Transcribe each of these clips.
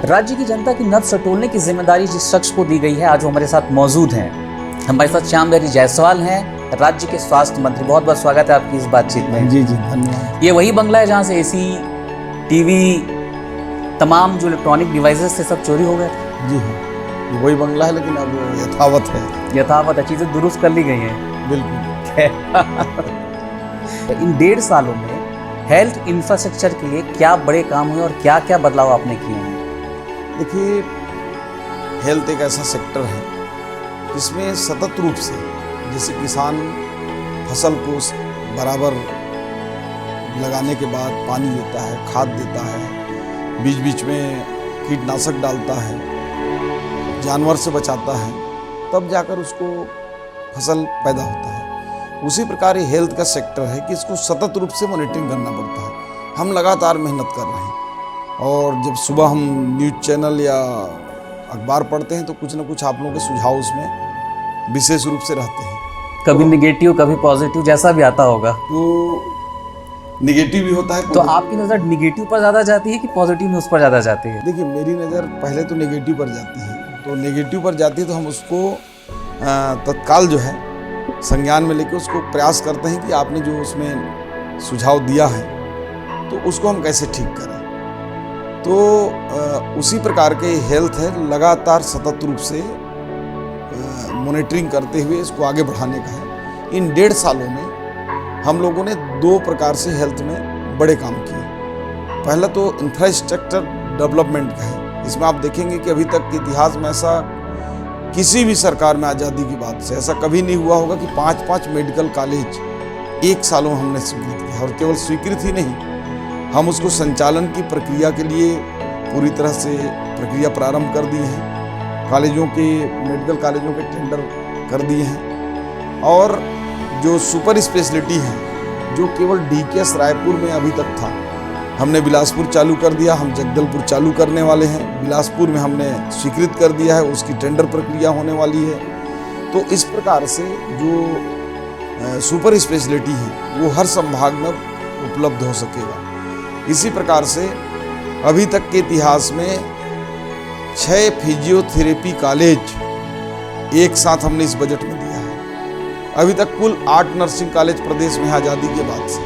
राज्य की जनता की नब्ज टटोलने की जिम्मेदारी जिस शख्स को दी गई है, आज वो हमारे साथ मौजूद हैं। हमारे साथ श्यामधरी जायसवाल हैं, राज्य के स्वास्थ्य मंत्री। बहुत बहुत स्वागत है आपकी इस बातचीत में। जी धन्यवाद। ये वही बंगला है जहाँ से एसी, टीवी, तमाम जो इलेक्ट्रॉनिक डिवाइसेस थे सब चोरी हो गए थे? जी हाँ, ये वही बंगला है, लेकिन अब यथावत है। यथावत है, चीज़ें दुरुस्त कर ली गई हैं। बिल्कुल। इन 1.5 सालों में हेल्थ इंफ्रास्ट्रक्चर के लिए क्या बड़े काम हुए और क्या क्या बदलाव आपने किए हैं? देखिए, हेल्थ एक ऐसा सेक्टर है जिसमें सतत रूप से, जैसे किसान फसल को बराबर लगाने के बाद पानी देता है, खाद देता है, बीच बीच में कीटनाशक डालता है, जानवर से बचाता है, तब जाकर उसको फसल पैदा होता है। उसी प्रकार ये हेल्थ का सेक्टर है कि इसको सतत रूप से मॉनिटरिंग करना पड़ता है। हम लगातार मेहनत कर रहे हैं, और जब सुबह हम न्यूज़ चैनल या अखबार पढ़ते हैं तो कुछ न कुछ आप लोगों के सुझाव उसमें विशेष रूप से रहते हैं। कभी निगेटिव, कभी पॉजिटिव, जैसा भी आता होगा। तो निगेटिव भी होता है। तो आपकी नज़र निगेटिव पर ज़्यादा जाती है कि पॉजिटिव न्यूज़ पर ज़्यादा जाती है? देखिए, मेरी नज़र पहले तो नेगेटिव पर जाती है। तो नेगेटिव पर जाती है तो हम उसको तत्काल जो है संज्ञान में लेकर उसको प्रयास करते हैं कि आपने जो उसमें सुझाव दिया है तो उसको हम कैसे ठीक करें। तो उसी प्रकार के हेल्थ है, लगातार सतत रूप से मॉनिटरिंग करते हुए इसको आगे बढ़ाने का है। इन 1.5 सालों में हम लोगों ने 2 प्रकार से हेल्थ में बड़े काम किए। पहला तो इंफ्रास्ट्रक्चर डेवलपमेंट का है। इसमें आप देखेंगे कि अभी तक के इतिहास में ऐसा किसी भी सरकार में आज़ादी की बात से ऐसा कभी नहीं हुआ होगा कि 5-5 मेडिकल कॉलेज 1 सालों में हमने स्वीकृत किया। और केवल स्वीकृत ही नहीं, हम उसको संचालन की प्रक्रिया के लिए पूरी तरह से प्रक्रिया प्रारंभ कर दिए हैं। कॉलेजों के, मेडिकल कॉलेजों के टेंडर कर दिए हैं। और जो सुपर स्पेशलिटी है, जो केवल डीकेएस रायपुर में अभी तक था, हमने बिलासपुर चालू कर दिया। हम जगदलपुर चालू करने वाले हैं। बिलासपुर में हमने स्वीकृत कर दिया है, उसकी टेंडर प्रक्रिया होने वाली है। तो इस प्रकार से जो सुपर स्पेशलिटी है वो हर संभाग में उपलब्ध हो सकेगा। इसी प्रकार से अभी तक के इतिहास में 6 फिजियोथेरेपी कॉलेज एक साथ हमने इस बजट में दिया है। अभी तक कुल 8 नर्सिंग कॉलेज प्रदेश में आज़ादी के बाद से,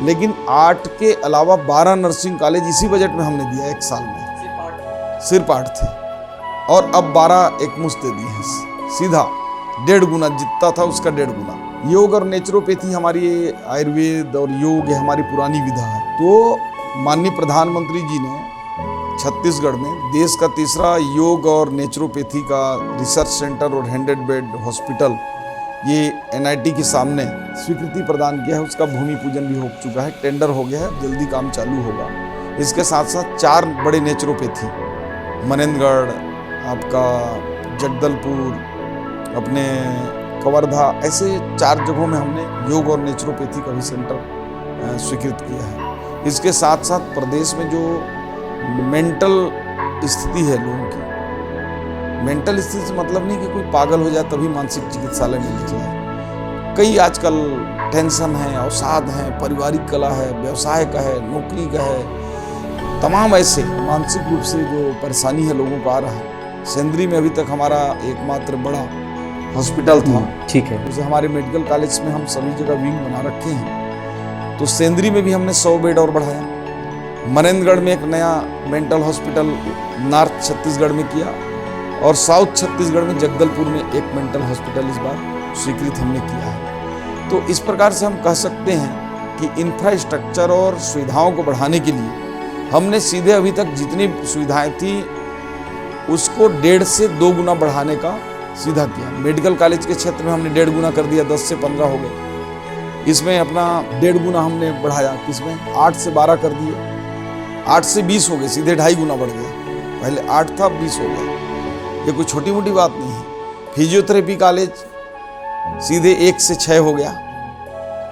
लेकिन 8 के अलावा 12 नर्सिंग कॉलेज इसी बजट में हमने दिया 1 साल में। सिर्फ 8 थे, और अब 12 एक मुश्त दे दिए हैं। सीधा 1.5 गुना जितना था उसका 1.5 गुना। योग और नेचुरोपैथी हमारी, आयुर्वेद और योग हमारी पुरानी विधा है। तो माननीय प्रधानमंत्री जी ने छत्तीसगढ़ में देश का 3रा योग और नेचुरोपैथी का रिसर्च सेंटर और 100 बेड हॉस्पिटल ये एनआईटी के सामने स्वीकृति प्रदान किया है। उसका भूमि पूजन भी हो चुका है, टेंडर हो गया है, जल्दी काम चालू होगा। इसके साथ साथ 4 बड़े नेचुरोपैथी, मनेंद्रगढ़, आपका जगदलपुर, अपने कवर्धा, ऐसे 4 जगहों में हमने योग और नेचुरोपैथी का भी सेंटर स्वीकृत किया है। इसके साथ साथ प्रदेश में जो मेंटल स्थिति है लोगों की, मेंटल स्थिति से मतलब नहीं कि कोई पागल हो जाए तभी मानसिक चिकित्सालय में निकला है। कई आजकल टेंशन है, अवसाद है, पारिवारिक कला है, व्यवसाय का है, नौकरी का है, तमाम ऐसे मानसिक रूप से जो परेशानी है लोगों को आ रहा है। सेंद्री में अभी तक हमारा एकमात्र बड़ा हॉस्पिटल था। ठीक है। उसे हमारे मेडिकल कॉलेज में हम सभी जगह विंग बना रखे हैं। तो सेंद्री में भी हमने 100 बेड और बढ़ाया। मनेंद्रगढ़ में एक नया मेंटल हॉस्पिटल नॉर्थ छत्तीसगढ़ में किया, और साउथ छत्तीसगढ़ में जगदलपुर में एक मेंटल हॉस्पिटल इस बार स्वीकृत हमने किया है। तो इस प्रकार से हम कह सकते हैं कि इंफ्रास्ट्रक्चर और सुविधाओं को बढ़ाने के लिए हमने सीधे अभी तक जितनी सुविधाएं थी उसको 1.5 से 2 गुना बढ़ाने का सीधा किया। मेडिकल कॉलेज के क्षेत्र में हमने 1.5 गुना कर दिया, 10 से 15 हो गए। इसमें अपना 1.5 गुना हमने बढ़ाया, किसमें 8 से 12 कर दिए, 8 से 20 हो गए, सीधे 2.5 गुना बढ़ गया। पहले 8 था, 20 हो गया। ये कोई छोटी मोटी बात नहीं है। फिजियोथेरेपी कॉलेज सीधे 1 से 6 हो गया,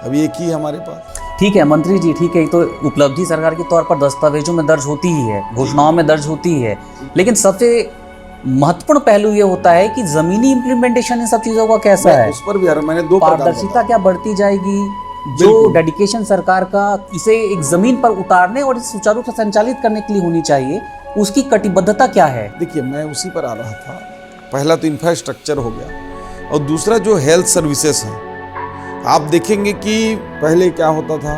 अभी 1 ही है हमारे पास। ठीक है मंत्री जी, ठीक है, तो उपलब्धि सरकार के तौर पर दस्तावेजों में दर्ज होती ही है, घोषणाओं में दर्ज होती ही है, लेकिन सबसे महत्वपूर्ण पहलू ये होता है कि जमीनी इम्प्लीमेंटेशन इन सब चीजों का कैसा है। उस पर भी यार मैंने 2 पारदर्शिता क्या बढ़ती जाएगी, जो डेडिकेशन सरकार का इसे एक जमीन पर उतारने और इसे सुचारू रूप से संचालित करने के लिए होनी चाहिए, उसकी कटिबद्धता क्या है? देखिए, मैं उसी पर आ रहा था। पहला तो इंफ्रास्ट्रक्चर हो गया, और दूसरा जो हेल्थ सर्विसेज हैं। आप देखेंगे कि पहले क्या होता था,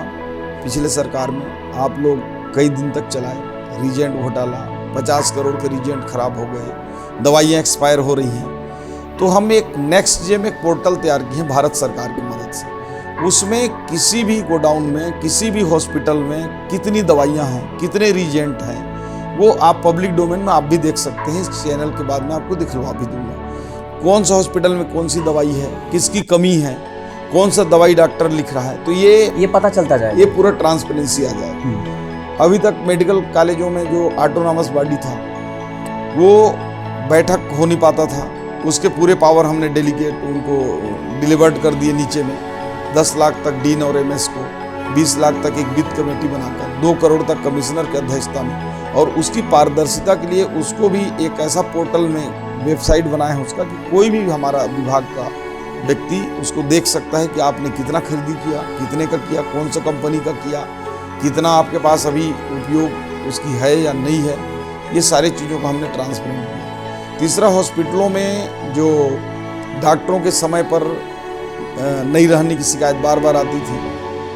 पिछले सरकार में आप लोग कई दिन तक चलाए, रीजेंट घोटाला, 50 करोड़ के रीजेंट खराब हो गए, दवाइयाँ एक्सपायर हो रही हैं। तो हम एक नेक्स्ट जेम एक पोर्टल तैयार किए हैं भारत सरकार की मदद से। उसमें किसी भी गोडाउन में, किसी भी हॉस्पिटल में कितनी दवाइयाँ हैं, कितने रीजेंट हैं, वो आप पब्लिक डोमेन में आप भी देख सकते हैं। इस चैनल के बाद मैं आपको दिखलवा भी दूंगा कौन सा हॉस्पिटल में कौन सी दवाई है, किसकी कमी है, कौन सा दवाई डॉक्टर लिख रहा है, तो ये पता चलता जाए, ये पूरा ट्रांसपेरेंसी आ जाए। अभी तक मेडिकल कॉलेजों में जो ऑटोनॉमस बॉडी था वो बैठक हो नहीं पाता था, उसके पूरे पावर हमने डेलीगेट उनको डिलीवर्ड कर दिए नीचे में। 10 लाख तक डीन और एमएस को, 20 लाख तक एक वित्त कमेटी बनाकर, 2 करोड़ तक कमिश्नर की अध्यक्षता में, और उसकी पारदर्शिता के लिए उसको भी एक ऐसा पोर्टल में वेबसाइट बनाया है उसका कि कोई भी हमारा विभाग का व्यक्ति उसको देख सकता है कि आपने कितना खरीदी किया, कितने का किया, कौन सा कंपनी का किया, कितना आपके पास अभी उपयोग उसकी है या नहीं है। ये सारी चीज़ों को हमने ट्रांसपेरेंट किया। तीसरा, हॉस्पिटलों में जो डॉक्टरों के समय पर नहीं रहने की शिकायत बार बार आती थी,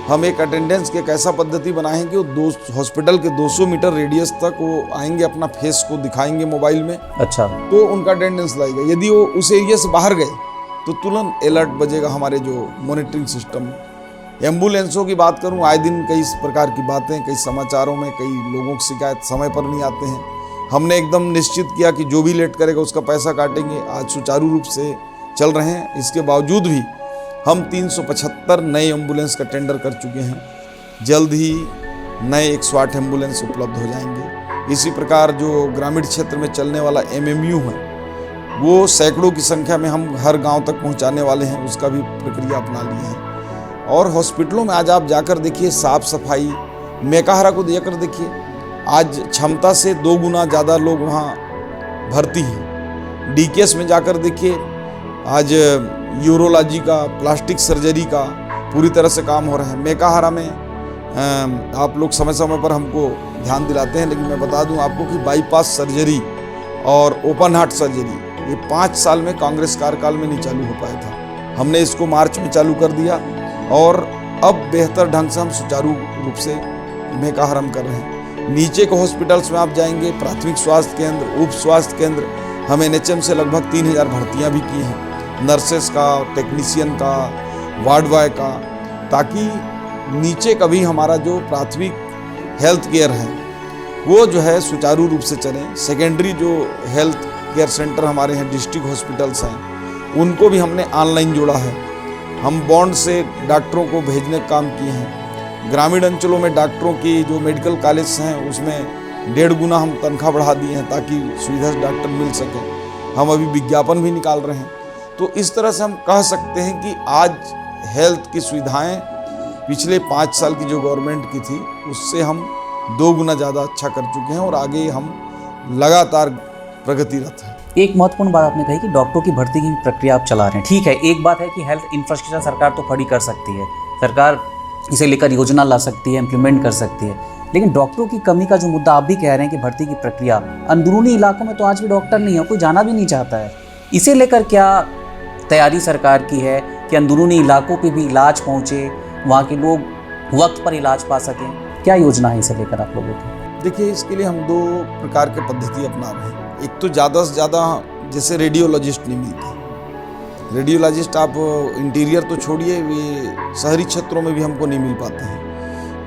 हम एक अटेंडेंस की एक ऐसा पद्धति बनाए हैं कि वो हॉस्पिटल के 200 मीटर रेडियस तक वो आएंगे, अपना फेस को दिखाएंगे मोबाइल में। अच्छा, तो उनका अटेंडेंस लगेगा। यदि वो उस एरिया से बाहर गए तो तुरंत अलर्ट बजेगा हमारे जो मॉनिटरिंग सिस्टम में। एम्बुलेंसों की बात करूं, आए दिन कई प्रकार की बातें, कई समाचारों में कई लोगों की शिकायत समय पर नहीं आते हैं। हमने एकदम निश्चित किया कि जो भी लेट करेगा उसका पैसा काटेंगे। आज सुचारू रूप से चल रहे हैं। इसके बावजूद भी हम 375 नए एम्बुलेंस का टेंडर कर चुके हैं। जल्द ही नए 108 एम्बुलेंस उपलब्ध हो जाएंगे। इसी प्रकार जो ग्रामीण क्षेत्र में चलने वाला एमएमयू है वो सैकड़ों की संख्या में हम हर गांव तक पहुंचाने वाले हैं, उसका भी प्रक्रिया अपना लिए हैं। और हॉस्पिटलों में आज आप जाकर देखिए, साफ सफाई, मेकाहारा को जाकर देखिए, आज क्षमता से 2 गुना ज़्यादा लोग वहाँ भर्ती हैं। डीकेएस में जाकर देखिए, आज यूरोलॉजी का, प्लास्टिक सर्जरी का पूरी तरह से काम हो रहा है। मेकाहारा में आप लोग समय समय पर हमको ध्यान दिलाते हैं, लेकिन मैं बता दूं आपको कि बाईपास सर्जरी और ओपन हार्ट सर्जरी ये 5 साल में कांग्रेस कार्यकाल में नहीं चालू हो पाया था। हमने इसको मार्च में चालू कर दिया और अब बेहतर ढंग से हम सुचारू रूप से मेकाहारम कर रहे हैं। नीचे के हॉस्पिटल्स में आप जाएंगे, प्राथमिक स्वास्थ्य केंद्र, उप स्वास्थ्य केंद्र, हम एनएचएम से लगभग 3000 भर्तियाँ भी की हैं, नर्सेस का, टेक्नीशियन का, वार्ड बॉय का, ताकि नीचे का भी हमारा जो प्राथमिक हेल्थ केयर है वो जो है सुचारू रूप से चले। सेकेंडरी जो हेल्थ केयर सेंटर हमारे हैं, डिस्ट्रिक्ट हॉस्पिटल्स हैं, उनको भी हमने ऑनलाइन जोड़ा है। हम बॉन्ड से डॉक्टरों को भेजने का काम किए हैं। ग्रामीण अंचलों में डॉक्टरों की जो मेडिकल कॉलेज हैं उसमें 1.5 गुना हम तनख्वाह बढ़ा दिए हैं ताकि सुविधा से डॉक्टर मिल सकें। हम अभी विज्ञापन भी निकाल रहे हैं। तो इस तरह से हम कह सकते हैं कि आज हेल्थ की सुविधाएं पिछले 5 साल की जो गवर्नमेंट की थी उससे हम 2 गुना ज़्यादा अच्छा कर चुके हैं और आगे हम लगातार प्रगतिरत हैं। एक महत्वपूर्ण बात आपने कही कि डॉक्टरों की भर्ती की प्रक्रिया आप चला रहे हैं। ठीक है, एक बात है कि हेल्थ इंफ्रास्ट्रक्चर सरकार तो खड़ी कर सकती है, सरकार इसे लेकर योजना ला सकती है, इम्प्लीमेंट कर सकती है, लेकिन डॉक्टरों की कमी का जो मुद्दा आप भी कह रहे हैं कि भर्ती की प्रक्रिया, अंदरूनी इलाकों में तो आज भी डॉक्टर नहीं है, कोई जाना भी नहीं चाहता है। इसे लेकर क्या तैयारी सरकार की है कि अंदरूनी इलाकों पे भी इलाज पहुँचे, वहाँ के लोग वक्त पर इलाज पा सकें? क्या योजना है इसे लेकर आप लोगों की? देखिए, इसके लिए हम 2 प्रकार की पद्धति अपना रहे हैं। एक तो ज़्यादा से ज़्यादा जैसे रेडियोलॉजिस्ट नहीं मिलते। रेडियोलॉजिस्ट आप इंटीरियर तो छोड़िए, वे शहरी क्षेत्रों में भी हमको नहीं मिल पाते हैं।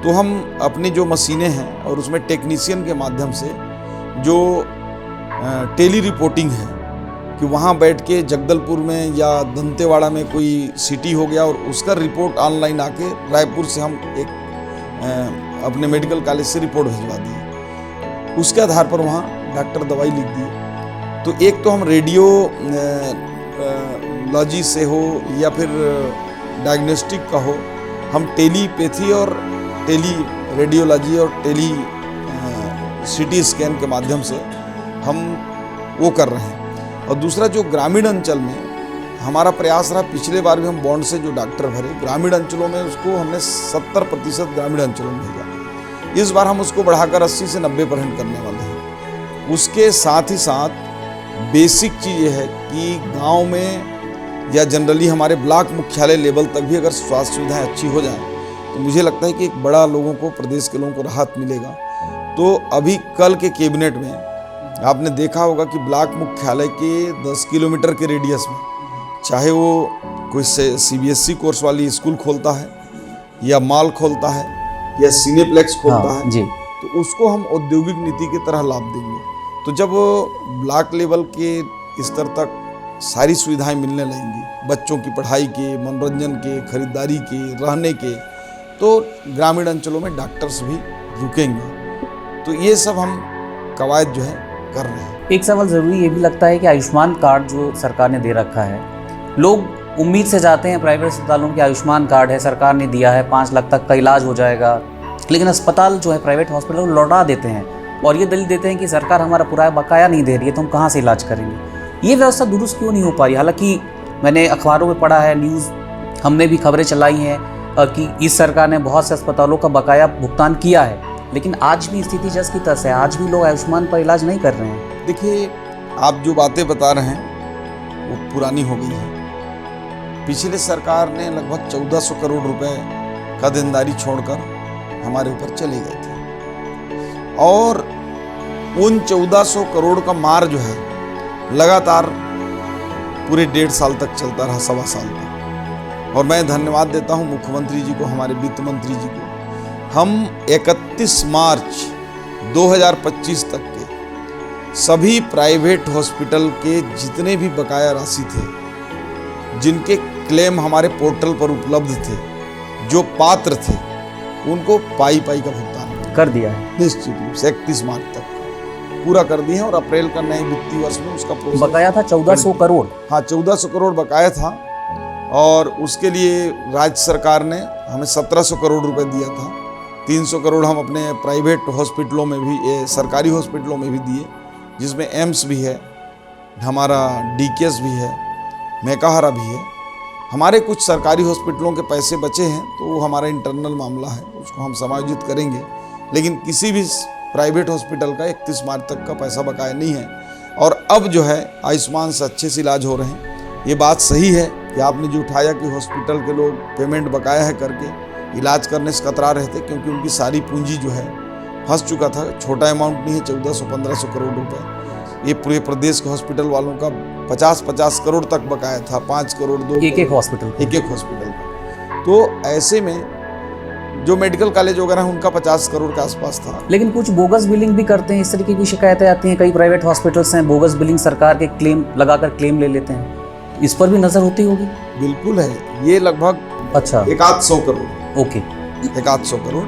तो हम अपनी जो मशीनें हैं और उसमें टेक्नीशियन के माध्यम से जो टेली रिपोर्टिंग है कि वहाँ बैठ के जगदलपुर में या दंतेवाड़ा में कोई सिटी हो गया और उसका रिपोर्ट ऑनलाइन आके रायपुर से हम एक अपने मेडिकल कॉलेज से रिपोर्ट भिजवा दिए, उसके आधार पर वहाँ डॉक्टर दवाई लिख दिए। तो एक तो हम रेडियोलॉजी से हो या फिर डायग्नोस्टिक का हो, हम टेलीपैथी और टेली रेडियोलॉजी और टेली सिटी स्कैन के माध्यम से हम वो कर रहे हैं। और दूसरा जो ग्रामीण अंचल में हमारा प्रयास रहा, पिछले बार भी हम बॉन्ड से जो डॉक्टर भरे ग्रामीण अंचलों में, उसको हमने 70% ग्रामीण अंचलों में भेजा। इस बार हम उसको बढ़ाकर 80 से 90% करने वाले हैं। उसके साथ ही साथ बेसिक चीज़ ये है कि गांव में या जनरली हमारे ब्लॉक मुख्यालय लेवल तक भी अगर स्वास्थ्य सुविधाएं अच्छी हो जाएं तो मुझे लगता है कि एक बड़ा लोगों को, प्रदेश के लोगों को राहत मिलेगा। तो अभी कल के कैबिनेट में आपने देखा होगा कि ब्लॉक मुख्यालय के 10 किलोमीटर के रेडियस में, चाहे वो कोई CBSE कोर्स वाली स्कूल खोलता है या मॉल खोलता है या सिनेप्लेक्स खोलता है जी, तो उसको हम औद्योगिक नीति की तरह लाभ देंगे। तो जब ब्लॉक लेवल के स्तर तक सारी सुविधाएं मिलने लगेंगी, बच्चों की पढ़ाई के, मनोरंजन के, खरीदारी के, रहने के, तो ग्रामीण अंचलों में डॉक्टर्स भी रुकेंगे। तो ये सब हम कवायद जो है कर रहे हैं। एक सवाल ज़रूरी ये भी लगता है कि आयुष्मान कार्ड जो सरकार ने दे रखा है, लोग उम्मीद से जाते हैं प्राइवेट अस्पतालों के, आयुष्मान कार्ड है, सरकार ने दिया है, 5 लाख तक का इलाज हो जाएगा, लेकिन अस्पताल जो है प्राइवेट हॉस्पिटल लौटा देते हैं और ये दलील देते हैं कि सरकार हमारा पूरा बकाया नहीं दे रही है, तो हम कहाँ से इलाज करेंगे। ये व्यवस्था दुरुस्त क्यों नहीं हो पा रही? हालांकि मैंने अखबारों में पढ़ा है, न्यूज़ हमने भी खबरें चलाई हैं कि इस सरकार ने बहुत से अस्पतालों का बकाया भुगतान किया है, लेकिन आज भी स्थिति जस की तस है, आज भी लोग आयुष्मान पर इलाज नहीं कर रहे हैं। देखिए, आप जो बातें बता रहे हैं वो पुरानी हो गई है। पिछले सरकार ने लगभग 1400 करोड़ रुपए का देनदारी छोड़कर हमारे ऊपर चले गए थे और उन 1400 करोड़ का मार जो है लगातार पूरे 1.5 साल तक चलता रहा, 1.25 साल तक। और मैं धन्यवाद देता हूं मुख्यमंत्री जी को, हमारे वित्त मंत्री जी को। हम 31 मार्च 2025 तक के सभी प्राइवेट हॉस्पिटल के जितने भी बकाया राशि थे, जिनके क्लेम हमारे पोर्टल पर उपलब्ध थे, जो पात्र थे, उनको पाई का भुगतान कर दिया है निश्चित रूप से 31 मार्च तक पूरा कर दिए हैं। और अप्रैल का नए वित्तीय वर्ष में उसका प्रोसेस बकाया था 1400 करोड़। हाँ, 1400 करोड़ बकाया था और उसके लिए राज्य सरकार ने हमें 1700 करोड़ रुपए दिया था। 300 करोड़ हम अपने प्राइवेट हॉस्पिटलों में भी, सरकारी हॉस्पिटलों में भी दिए, जिसमें एम्स भी है, हमारा DKS भी है, मेकाहारा भी है। हमारे कुछ सरकारी हॉस्पिटलों के पैसे बचे हैं तो वो हमारा इंटरनल मामला है, उसको हम समायोजित करेंगे, लेकिन किसी भी प्राइवेट हॉस्पिटल का 31 मार्च तक का पैसा बकाया नहीं है। और अब जो है आयुष्मान से अच्छे से इलाज हो रहे हैं। ये बात सही है कि आपने जो उठाया कि हॉस्पिटल के लोग पेमेंट बकाया है करके इलाज करने से कतरा रहे थे, क्योंकि उनकी सारी पूंजी जो है फंस चुका था। छोटा अमाउंट नहीं है, 1400-1500 करोड़ रुपए। ये पूरे प्रदेश के हॉस्पिटल वालों का 50-50 करोड़ तक बकाया था, 5 करोड़, 2 एक हॉस्पिटल का। तो ऐसे में जो मेडिकल कॉलेज वगैरह हैं उनका 50 करोड़ के आसपास था। लेकिन कुछ बोगस बिलिंग भी करते हैं, इस तरीके की शिकायतें आती हैं। कई प्राइवेट हॉस्पिटल्स हैं, बोगस बिलिंग सरकार के क्लेम लगाकर क्लेम ले लेते हैं, इस पर भी नजर होती होगी? बिल्कुल है, ये लगभग अच्छा 100 करोड़। ओके, 100 करोड़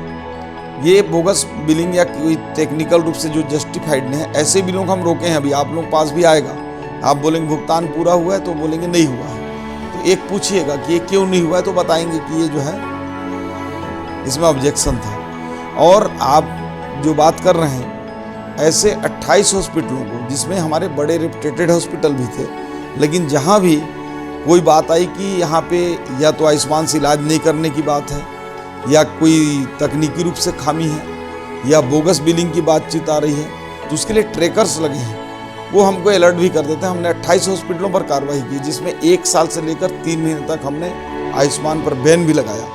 ये बोगस बिलिंग या कोई टेक्निकल रूप से जो जस्टिफाइड नहीं है, ऐसे बिलों को हम रोके हैं। अभी आप लोगों के पास भी आएगा, आप बोलेंगे भुगतान पूरा हुआ है तो बोलेंगे नहीं हुआ है, तो एक पूछिएगा कि ये क्यों नहीं हुआ है, तो बताएंगे कि ये जो है इसमें ऑब्जेक्शन था। और आप जो बात कर रहे हैं, ऐसे 28 हॉस्पिटलों को, जिसमें हमारे बड़े रेपुटेटेड हॉस्पिटल भी थे, लेकिन जहाँ भी कोई बात आई कि यहाँ पे या तो आयुष्मान से इलाज नहीं करने की बात है, या कोई तकनीकी रूप से खामी है, या बोगस बिलिंग की बातचीत आ रही है, तो उसके लिए ट्रैकर्स लगे हैं, वो हमको अलर्ट भी कर देते हैं। हमने 28 हॉस्पिटलों पर कार्रवाई की, जिसमें 1 साल से लेकर 3 महीने तक हमने आयुष्मान पर बैन भी लगाया।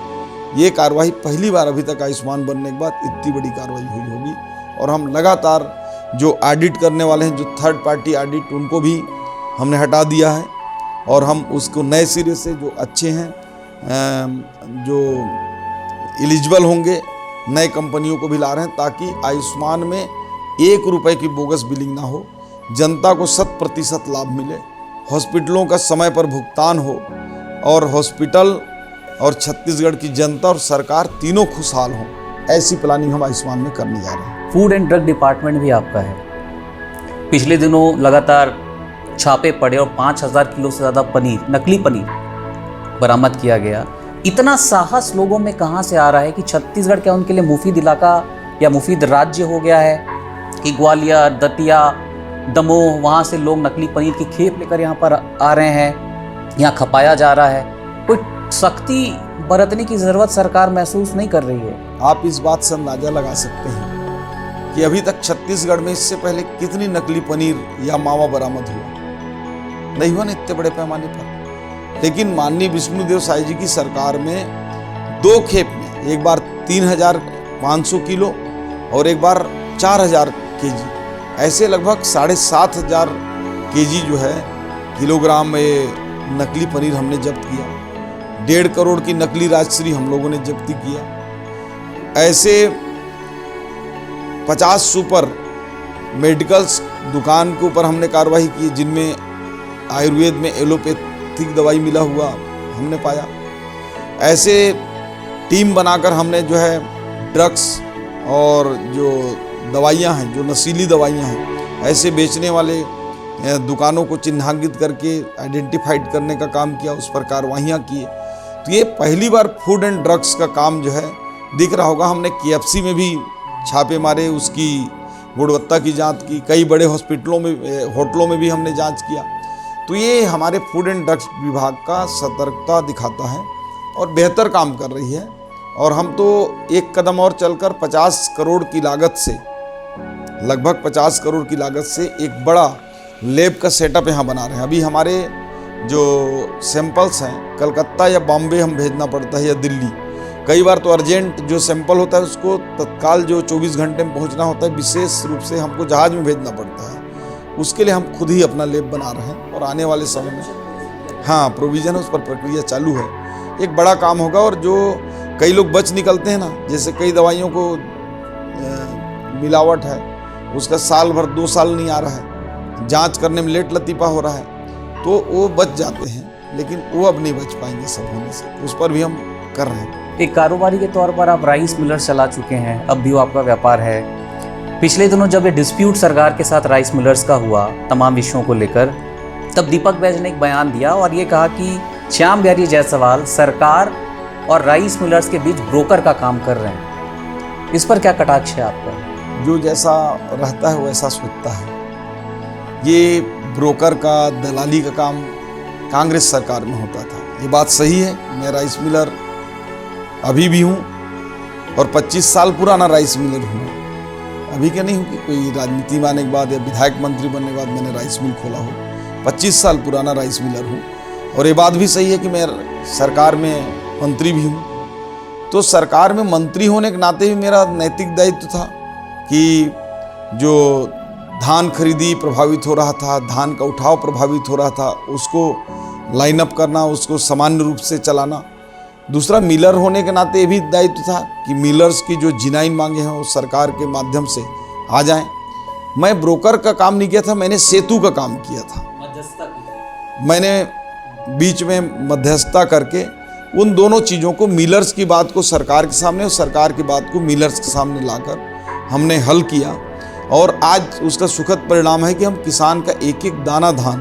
ये कार्रवाई पहली बार अभी तक आयुष्मान बनने के बाद इतनी बड़ी कार्रवाई हुई होगी। और हम लगातार जो ऑडिट करने वाले हैं, जो थर्ड पार्टी ऑडिट, उनको भी हमने हटा दिया है और हम उसको नए सिरे से जो अच्छे हैं, जो एलिजिबल होंगे, नए कंपनियों को भी ला रहे हैं, ताकि आयुष्मान में 1 रुपए की बोगस बिलिंग ना हो, जनता को 100% लाभ मिले, हॉस्पिटलों का समय पर भुगतान हो और हॉस्पिटल और छत्तीसगढ़ की जनता और सरकार तीनों खुशहाल हों। ऐसी प्लानिंग हम आयुष्मान में करने जा रहे हैं। फूड एंड ड्रग डिपार्टमेंट भी आपका है। पिछले दिनों लगातार छापे पड़े और 5000 किलो से ज़्यादा पनीर, नकली पनीर बरामद किया गया। इतना साहस लोगों में कहाँ से आ रहा है कि छत्तीसगढ़ क्या उनके लिए मुफीद इलाका या मुफीद राज्य हो गया है कि ग्वालियर, दतिया, दमोह, वहाँ से लोग नकली पनीर की खेप लेकर यहाँ पर आ रहे हैं, यहाँ खपाया जा रहा है। कोई सख्ती बरतने की ज़रूरत सरकार महसूस नहीं कर रही है? आप इस बात से अंदाज़ा लगा सकते हैं कि अभी तक छत्तीसगढ़ में इससे पहले कितनी नकली पनीर या मावा बरामद हुआ, नहीं हुआ ना इतने बड़े पैमाने पर। लेकिन माननीय विष्णुदेव साय जी की सरकार में 2 खेप में, एक बार 3,500 किलो और एक बार 4,000 केजी, ऐसे लगभग 7,500 केजी जो है किलोग्राम में नकली पनीर हमने जब्त किया। 1.5 करोड़ की नकली राजश्री हम लोगों ने जब्ती किया। ऐसे 50 सुपर मेडिकल्स दुकान के ऊपर हमने कार्रवाई की, जिनमें आयुर्वेद में एलोपैथिक दवाई मिला हुआ हमने पाया। ऐसे टीम बनाकर हमने जो है ड्रग्स और जो दवाइयाँ हैं, जो नशीली दवाइयाँ हैं, ऐसे बेचने वाले दुकानों को चिन्हांकित करके आइडेंटिफाइड करने का काम किया, उस पर कार्रवाइयाँ किए। तो ये पहली बार फूड एंड ड्रग्स का काम जो है दिख रहा होगा। हमने KFC में भी छापे मारे, उसकी गुणवत्ता की जांच की, कई बड़े हॉस्पिटलों में, होटलों में भी हमने जांच किया। तो ये हमारे फूड एंड ड्रग्स विभाग का सतर्कता दिखाता है और बेहतर काम कर रही है। और हम तो एक कदम और चलकर 50 करोड़ की लागत से, लगभग 50 करोड़ की लागत से एक बड़ा लैब का सेटअप यहाँ बना रहे हैं। अभी हमारे जो सैंपल्स हैं कलकत्ता या बॉम्बे हम भेजना पड़ता है या दिल्ली, कई बार तो अर्जेंट जो सैंपल होता है उसको तत्काल जो 24 घंटे में पहुँचना होता है, विशेष रूप से हमको जहाज़ में भेजना पड़ता है। उसके लिए हम खुद ही अपना लैब बना रहे हैं और आने वाले समय में हाँ प्रोविज़न है, उस पर प्रक्रिया चालू है। एक बड़ा काम होगा। और जो कई लोग बच निकलते हैं ना, जैसे कई दवाइयों को मिलावट है, उसका साल भर 2 साल नहीं आ रहा है, जांच करने में लेट लतीफ़ा हो रहा है, तो वो बच जाते हैं, लेकिन वो अब नहीं बच पाएंगे सब होने से। उस पर भी हम कर रहे हैं। एक कारोबारी के तौर पर आप राइस मिलर्स चला चुके हैं, अब भी वो आपका व्यापार है। पिछले दिनों जब ये डिस्प्यूट सरकार के साथ राइस मिलर्स का हुआ तमाम विषयों को लेकर, तब दीपक बैज ने एक बयान दिया और ये कहा कि श्याम बिहारी जायसवाल सरकार और राइस मिलर्स के बीच ब्रोकर का काम कर रहे हैं। इस पर क्या कटाक्ष है आपका? जो जैसा रहता है वैसा सोचता है। ये ब्रोकर का, दलाली का काम कांग्रेस सरकार में होता था, ये बात सही है। मैं राइस मिलर अभी भी हूँ और 25 साल पुराना राइस मिलर हूँ। अभी क्या नहीं हूँ कि कोई राजनीति में आने के बाद या विधायक मंत्री बनने के बाद मैंने राइस मिल खोला हो। 25 साल पुराना राइस मिलर हूँ। और ये बात भी सही है कि मैं सरकार में मंत्री भी हूँ। तो सरकार में मंत्री होने के नाते भी मेरा नैतिक दायित्व था कि जो धान खरीदी प्रभावित हो रहा था, धान का उठाव प्रभावित हो रहा था, उसको लाइनअप करना, उसको सामान्य रूप से चलाना। दूसरा, मिलर होने के नाते ये भी दायित्व था कि मिलर्स की जो जिनाइन मांगे हैं वो सरकार के माध्यम से आ जाएं। मैं ब्रोकर का काम नहीं किया था, मैंने सेतु का काम किया था। मैंने बीच में मध्यस्थता करके उन दोनों चीज़ों को, मिलर्स की बात को सरकार के सामने और सरकार की बात को मिलर्स के सामने लाकर हमने हल किया। और आज उसका सुखद परिणाम है कि हम किसान का एक एक दाना धान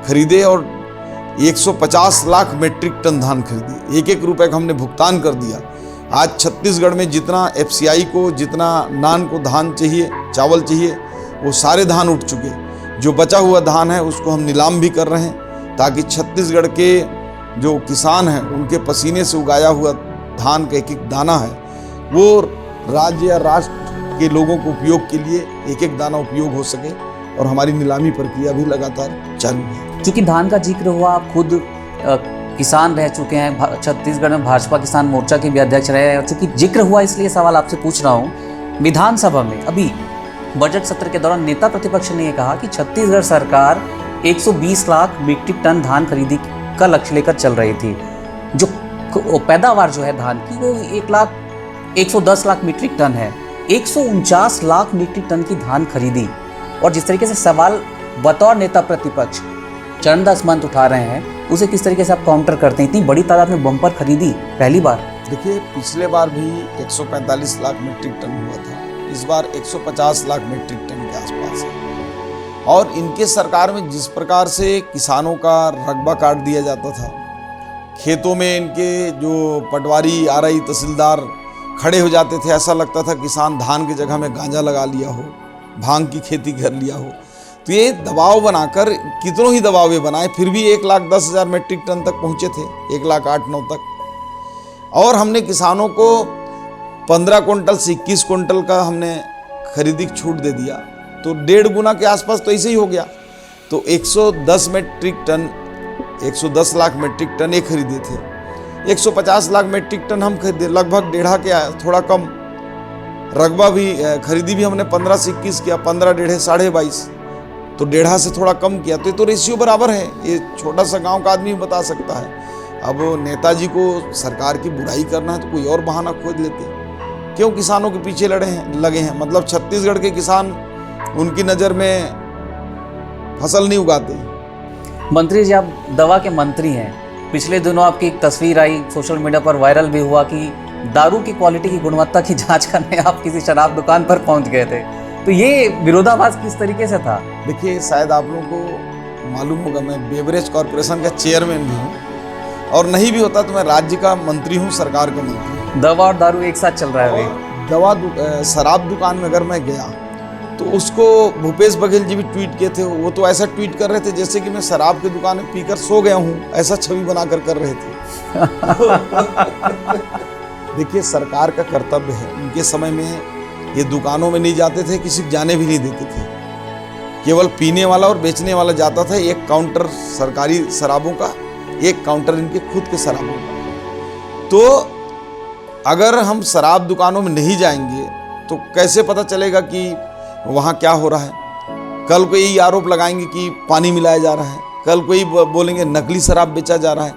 खरीदे और 150 लाख मीट्रिक टन धान खरीदी। एक एक रुपए का हमने भुगतान कर दिया। आज छत्तीसगढ़ में जितना FCI को, जितना नान को धान चाहिए, चावल चाहिए, वो सारे धान उठ चुके। जो बचा हुआ धान है उसको हम नीलाम भी कर रहे हैं, ताकि छत्तीसगढ़ के जो किसान हैं उनके पसीने से उगाया हुआ धान का एक एक दाना है वो राज्य या राष्ट्र के लोगों को उपयोग के लिए एक एक दाना उपयोग हो सके। और हमारी नीलामी प्रक्रिया भी लगातार चालू है। चूँकि धान का जिक्र हुआ, आप खुद किसान रह चुके हैं, छत्तीसगढ़ में भाजपा किसान मोर्चा के भी अध्यक्ष रहे हैं, और चूँकि जिक्र हुआ इसलिए सवाल आपसे पूछ रहा हूँ। विधानसभा में अभी बजट सत्र के दौरान नेता प्रतिपक्ष ने यह कहा कि छत्तीसगढ़ सरकार 120 लाख मीट्रिक टन धान खरीदी का लक्ष्य लेकर चल रही थी। जो पैदावार जो है धान की वो 110 लाख मीट्रिक टन है। 149 लाख मीट्रिक टन की धान खरीदी। और जिस तरीके से सवाल बतौर नेता प्रतिपक्ष चरणदास महंत उठा रहे हैं, उसे किस तरीके से आप काउंटर करते हैं? इतनी बड़ी तादाद में बम्पर खरीदी पहली बार। देखिए, पिछले बार भी 145 लाख मीट्रिक टन हुआ था, इस बार 150 लाख मीट्रिक टन के आसपास है। और इनके सरकार में जिस प्रकार से किसानों का रकबा काट दिया जाता था, खेतों में इनके जो पटवारी, RI, तहसीलदार खड़े हो जाते थे, ऐसा लगता था किसान धान की जगह में गांजा लगा लिया हो, भांग की खेती कर लिया हो। तो ये दबाव बनाकर, कितनों ही दबाव ये बनाए, फिर भी 1,10,000 मीट्रिक टन तक पहुँचे थे, 1,08,9 तक। और हमने किसानों को 15 कुंटल से 21 कुंटल का हमने खरीदी की छूट दे दिया तो 1.5 गुना के आसपास तो ऐसे ही हो गया। तो 110 लाख मेट्रिक टन ये खरीदे थे, 150 लाख मेट्रिक टन हम खरीदे, लगभग 1.5 के थोड़ा कम। रकबा भी खरीदी भी हमने 15 से 21 किया, 15 1.5 22.5, तो 1.5 से थोड़ा कम किया। तो ये तो रेशियो बराबर है, ये छोटा सा गांव का आदमी बता सकता है। अब नेताजी को सरकार की बुराई करना है तो कोई और बहाना खोज लेते, क्यों किसानों के पीछे लगे हैं। मतलब छत्तीसगढ़ के किसान उनकी नज़र में फसल नहीं उगाते। मंत्री जी, आप दवा के मंत्री हैं। पिछले दिनों आपकी एक तस्वीर आई, सोशल मीडिया पर वायरल भी हुआ कि दारू की क्वालिटी की गुणवत्ता की जांच करने आप किसी शराब दुकान पर पहुंच गए थे। तो ये विरोधाभास किस तरीके से था? देखिए, शायद आप लोगों को मालूम होगा, मैं बेवरेज कॉरपोरेशन का चेयरमैन भी हूँ, और नहीं भी होता तो मैं राज्य का मंत्री हूँ, सरकार का मंत्री हूँ। दवा और दारू एक साथ चल रहा है। शराब दुकान में अगर मैं गया तो उसको भूपेश बघेल जी भी ट्वीट किए थे। वो तो ऐसा ट्वीट कर रहे थे जैसे कि मैं शराब की दुकान में पीकर सो गया हूँ, ऐसा छवि बनाकर कर रहे थे। देखिए, सरकार का कर्तव्य है, उनके समय में ये दुकानों में नहीं जाते थे, किसी को जाने भी नहीं देते थे। केवल पीने वाला और बेचने वाला जाता था। एक काउंटर सरकारी शराबों का, एक काउंटर इनके खुद के शराबों का। तो अगर हम शराब दुकानों में नहीं जाएंगे तो कैसे पता चलेगा कि वहाँ क्या हो रहा है? कल को यही आरोप लगाएंगे कि पानी मिलाया जा रहा है, कल कोई बोलेंगे नकली शराब बेचा जा रहा है।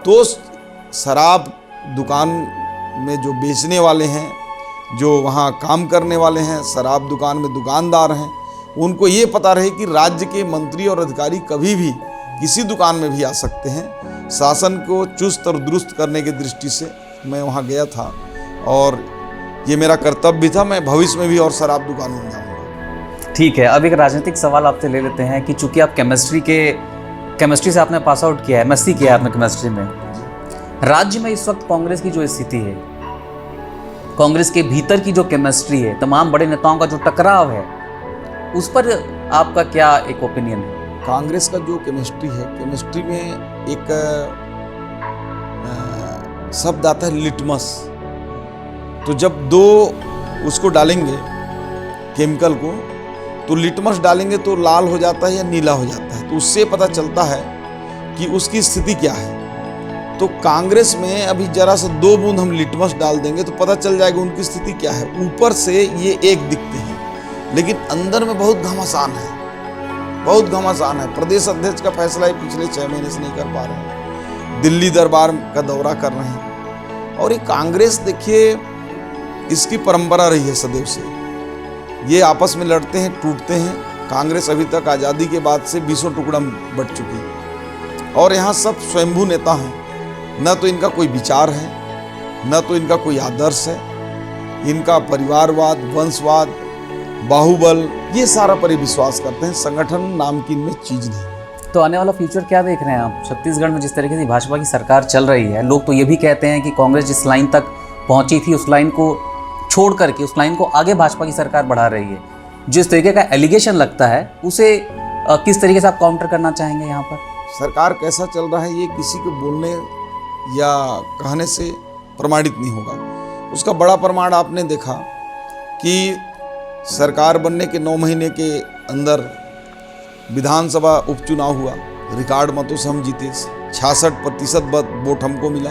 तो शराब दुकान में जो बेचने वाले हैं, जो वहाँ काम करने वाले हैं, शराब दुकान में दुकानदार हैं, उनको ये पता रहे कि राज्य के मंत्री और अधिकारी कभी भी किसी दुकान में भी आ सकते हैं। शासन को चुस्त और दुरुस्त करने की दृष्टि से मैं वहाँ गया था और ये मेरा कर्तव्य भी था। मैं भविष्य में भी और शराब दुकानों में जाऊँगा। ठीक है, अब एक राजनीतिक सवाल आपसे ले लेते हैं कि चूंकि आप केमिस्ट्री से आपने पास आउट किया है, एमएससी किया है आपने केमिस्ट्री में। राज्य में इस वक्त कांग्रेस की जो स्थिति है, कांग्रेस के भीतर की जो केमिस्ट्री है, तमाम बड़े नेताओं का जो टकराव है, उस पर आपका क्या एक ओपिनियन है? कांग्रेस का जो केमिस्ट्री है, केमिस्ट्री में एक शब्द आता है लिटमस। तो जब दो उसको डालेंगे केमिकल को, तो लिटमस डालेंगे तो लाल हो जाता है या नीला हो जाता है, तो उससे पता चलता है कि उसकी स्थिति क्या है। तो कांग्रेस में अभी जरा सा 2 बूंद हम लिटमस डाल देंगे तो पता चल जाएगा उनकी स्थिति क्या है। ऊपर से ये एक दिखते हैं, लेकिन अंदर में बहुत घमासान है, बहुत घमासान है। प्रदेश अध्यक्ष का फैसला ही पिछले 6 महीने से नहीं कर पा रहे हैं, दिल्ली दरबार का दौरा कर रहे हैं। और ये कांग्रेस, देखिए, इसकी परंपरा रही है सदैव से, ये आपस में लड़ते हैं, टूटते हैं। कांग्रेस अभी तक आज़ादी के बाद से 20 टुकड़ा बट चुकी है और यहाँ सब स्वयंभू नेता हैं। न तो इनका कोई विचार है, न तो इनका कोई आदर्श है। इनका परिवारवाद, वंशवाद, बाहुबल, ये सारा परिविश्वास करते हैं। संगठन नाम की इनमें चीज़ नहीं। तो आने वाला फ्यूचर क्या देख रहे हैं आप? छत्तीसगढ़ में जिस तरीके से भाजपा की सरकार चल रही है, लोग तो ये भी कहते हैं कि कांग्रेस जिस लाइन तक पहुंची थी, उस लाइन को छोड़ करके उस लाइन को आगे भाजपा की सरकार बढ़ा रही है। जिस तरीके का एलिगेशन लगता है, उसे किस तरीके से आप काउंटर करना चाहेंगे यहाँ पर? सरकार कैसा चल रहा है ये किसी को बोलने या कहने से प्रमाणित नहीं होगा। उसका बड़ा प्रमाण आपने देखा कि सरकार बनने के 9 महीने के अंदर विधानसभा उपचुनाव हुआ, रिकॉर्ड मतों से हम जीते, 66% वोट हमको मिला।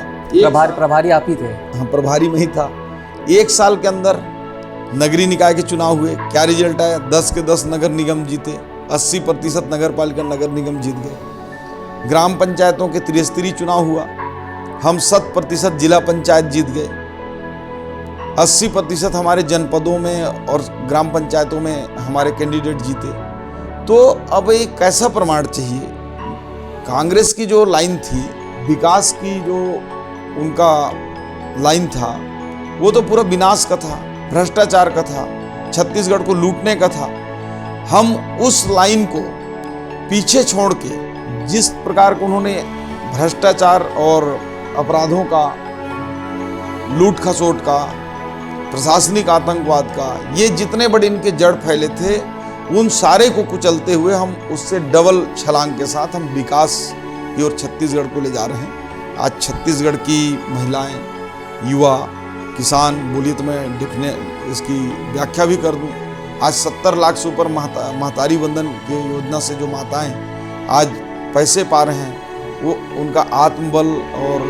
प्रभारी आप ही थे? हाँ, प्रभारी में ही था। 1 साल के अंदर नगरीय निकाय के चुनाव हुए, क्या रिजल्ट आया? 10 के 10 नगर निगम जीते, 80% नगर पालिका नगर निगम जीत गए। ग्राम पंचायतों के त्रिस्तरीय चुनाव हुआ, हम 100% जिला पंचायत जीत गए। 80% हमारे जनपदों में और ग्राम पंचायतों में हमारे कैंडिडेट जीते। तो अब एक कैसा प्रमाण चाहिए? कांग्रेस की जो लाइन थी, विकास की जो उनका लाइन था, वो तो पूरा विनाश का था, भ्रष्टाचार का था, छत्तीसगढ़ को लूटने का था। हम उस लाइन को पीछे छोड़ के जिस प्रकार को उन्होंने भ्रष्टाचार और अपराधों का, लूट खसोट का, प्रशासनिक आतंकवाद का, ये जितने बड़े इनके जड़ फैले थे, उन सारे को कुचलते हुए हम उससे डबल छलांग के साथ हम विकास की ओर छत्तीसगढ़ को ले जा रहे हैं। आज छत्तीसगढ़ की महिलाएं, युवा, किसान, बोलिए तो मैं इसकी व्याख्या भी कर दूं, आज 70 लाख से ऊपर महतारी वंदन की योजना से जो माताएं आज पैसे पा रहे हैं, वो उनका आत्मबल और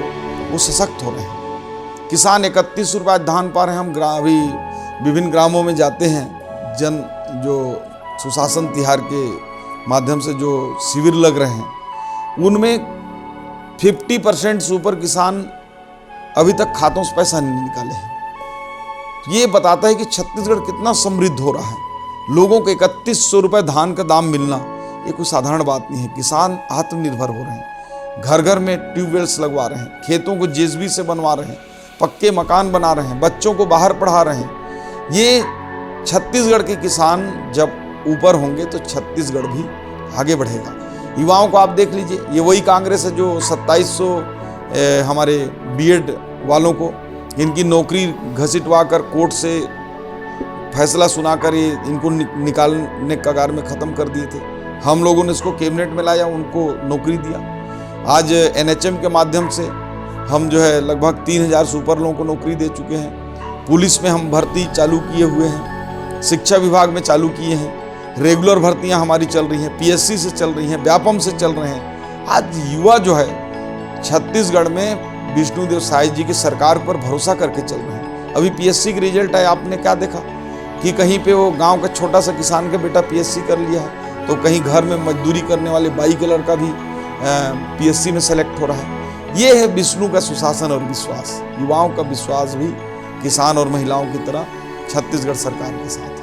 वो सशक्त हो रहे हैं। किसान 31 रुपये धान पा रहे हैं। हम अभी विभिन्न ग्रामों में जाते हैं, जो सुशासन तिहार के माध्यम से जो शिविर लग रहे हैं, उनमें 50% से ऊपर किसान अभी तक खातों से पैसा नहीं निकाले हैं। ये बताता है कि छत्तीसगढ़ कितना समृद्ध हो रहा है। लोगों को 3100 रुपये धान का दाम मिलना ये कोई साधारण बात नहीं है। किसान आत्मनिर्भर हो रहे हैं, घर घर में ट्यूबवेल्स लगवा रहे हैं, खेतों को जेसीबी से बनवा रहे हैं, पक्के मकान बना रहे हैं, बच्चों को बाहर पढ़ा रहे हैं। ये छत्तीसगढ़ के किसान जब ऊपर होंगे तो छत्तीसगढ़ भी आगे बढ़ेगा। युवाओं को आप देख लीजिए, ये वही कांग्रेस है जो 2700 हमारे बीएड वालों को इनकी नौकरी घसीटवा कर कोर्ट से फैसला सुनाकर ये इनको निकालने कगार में ख़त्म कर दिए थे। हम लोगों ने इसको कैबिनेट में लाया, उनको नौकरी दिया। आज एनएचएम के माध्यम से हम जो है लगभग 3000 से ऊपर लोगों को नौकरी दे चुके हैं। पुलिस में हम भर्ती चालू किए हुए हैं, शिक्षा विभाग में चालू किए हैं, रेगुलर भर्तियां हमारी चल रही हैं, पीएससी से चल रही हैं, व्यापम से चल रहे हैं। आज युवा जो है छत्तीसगढ़ में विष्णुदेव साय जी की सरकार पर भरोसा करके चल रहे हैं। अभी पीएससी की रिजल्ट है, आपने क्या देखा कि कहीं पे वो गांव का छोटा सा किसान का बेटा पीएससी कर लिया है, तो कहीं घर में मजदूरी करने वाले बाई का लड़का भी पीएससी में सेलेक्ट हो रहा है। ये है विष्णु का सुशासन और विश्वास। युवाओं का विश्वास भी किसान और महिलाओं की तरह छत्तीसगढ़ सरकार के साथ है।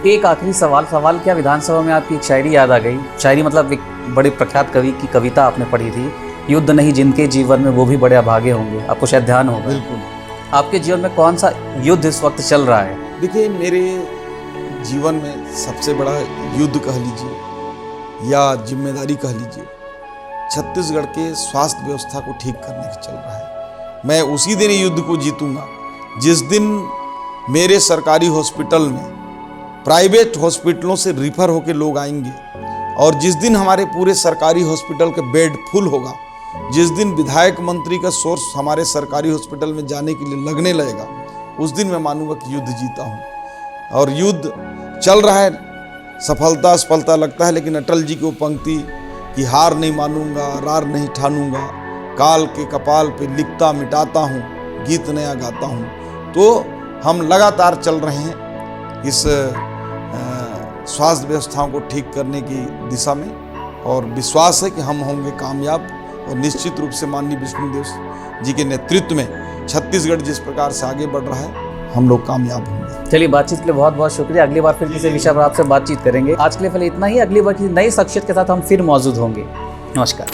एक आखिरी सवाल क्या, विधानसभा में आपकी एक शायरी याद आ गई। शायरी मतलब एक बड़े प्रख्यात कवि की कविता आपने पढ़ी थी, युद्ध नहीं जिनके जीवन में वो भी बड़े अभागे होंगे। आपको शायद ध्यान होगा। बिल्कुल। आपके जीवन में कौन सा युद्ध इस वक्त चल रहा है? देखिए, मेरे जीवन में सबसे बड़ा युद्ध कह लीजिए या जिम्मेदारी कह लीजिए, छत्तीसगढ़ के स्वास्थ्य व्यवस्था को ठीक करने की चल रहा है। मैं उसी दिन युद्ध को जीतूंगा जिस दिन मेरे सरकारी हॉस्पिटल में प्राइवेट हॉस्पिटलों से रिफर होकर लोग आएंगे, और जिस दिन हमारे पूरे सरकारी हॉस्पिटल के बेड फुल होगा, जिस दिन विधायक मंत्री का सोर्स हमारे सरकारी हॉस्पिटल में जाने के लिए लगने लगेगा, उस दिन मैं मानूंगा कि युद्ध जीता हूँ। और युद्ध चल रहा है, सफलता असफलता लगता है, लेकिन अटल जी की वो पंक्ति कि हार नहीं मानूंगा, रार नहीं ठानूंगा, काल के कपाल पे लिखता मिटाता हूँ, गीत नया गाता हूँ। तो हम लगातार चल रहे हैं इस स्वास्थ्य व्यवस्थाओं को ठीक करने की दिशा में, और विश्वास है कि हम होंगे कामयाब। और निश्चित रूप से माननीय विष्णुदेव जी के नेतृत्व में छत्तीसगढ़ जिस प्रकार से आगे बढ़ रहा है, हम लोग कामयाब होंगे। चलिए, बातचीत के लिए बहुत बहुत शुक्रिया। अगली बार फिर किसी विषय पर आपसे बातचीत करेंगे। आज के लिए फिलहाल इतना ही। अगली बार किसी नई शख्सियत के साथ हम फिर मौजूद होंगे। नमस्कार।